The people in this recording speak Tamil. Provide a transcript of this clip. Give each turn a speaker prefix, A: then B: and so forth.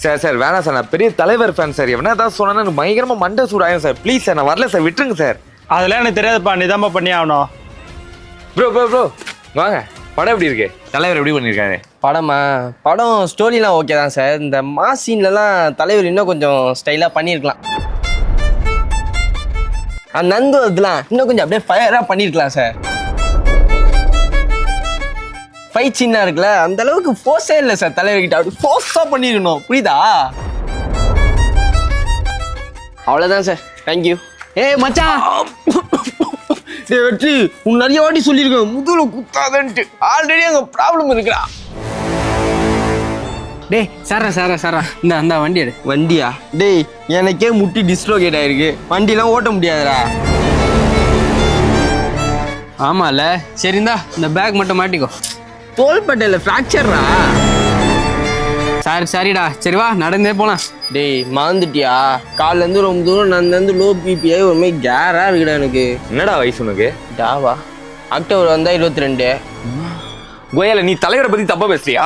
A: சார் சார் வேணாம் சார், நான் பெரிய தலைவர் ஃபேன் சார். எவனா ஏதாவது சொன்னா எனக்கு பயங்கரமா மண்டை சூடாயும் சார். ப்ளீஸ் சார், நான் வரல சார், விட்டுருங்க சார்.
B: அதெல்லாம் எனக்கு தெரியாதுப்பா, நீதாம்மா பண்ணி ஆகணும்.
A: ப்ரோ ப்ரோ ப்ரோ வாங்க, படம் எப்படி இருக்கு? தலைவர் எப்படி பண்ணியிருக்காரு?
C: படம் ஸ்டோரிலாம் ஓகே தான் சார். இந்த மாஸ் சீன்லலாம் தலைவர் இன்னும் கொஞ்சம் ஸ்டைலாக பண்ணியிருக்கலாம். அந்த நந்து இதெல்லாம் இன்னும் கொஞ்சம் அப்படியே ஃபயராக பண்ணியிருக்கலாம் சார். ஃபைட் சீனாக இருக்குல்ல, அந்த அளவுக்கு ஃபோர்ஸே இல்லை சார் தலைவர்கிட்ட. அப்படி ஃபோர்ஸாக பண்ணியிருக்கணும், புரியுதா? அவ்வளோதான் சார், தேங்க்யூ.
D: ஏய் மச்சான்,
C: வெற்றி உன் நிறைய வாட்டி சொல்லியிருக்கேன் முதுகுல குத்தாதன்ட்டு. ஆல்ரெடி அங்கே ப்ராப்ளம் இருக்குடா.
D: டேய் சாரா இந்த அந்த வண்டி எடு.
C: வண்டியா? டேய் எனக்கே முட்டி டிஸ்லோகேட் ஆயிருக்கு, வண்டிலாம் ஓட்ட முடியாதுடா.
D: ஆமால, சரி இந்தா இந்த பேக் மட்டும் மாட்டிக்கோ.
C: தோள்பட்டையில் ஃப்ராக்சர்ரா.
D: சரிடா, சரி வா நடந்தே போலாம்.
C: டேய் மறந்துட்டியா? காலிலேருந்து ரொம்ப தூரம் நடந்து லோ பிபிஐ ஒரு மாதிரி கேராக இருக்குடா எனக்கு.
A: என்னடா வயசு உனக்கு?
C: டாவா அக்டோபர் வந்தா 22.
A: கோயால நீ தலைவரை பத்தி தப்பா பேசுறியா?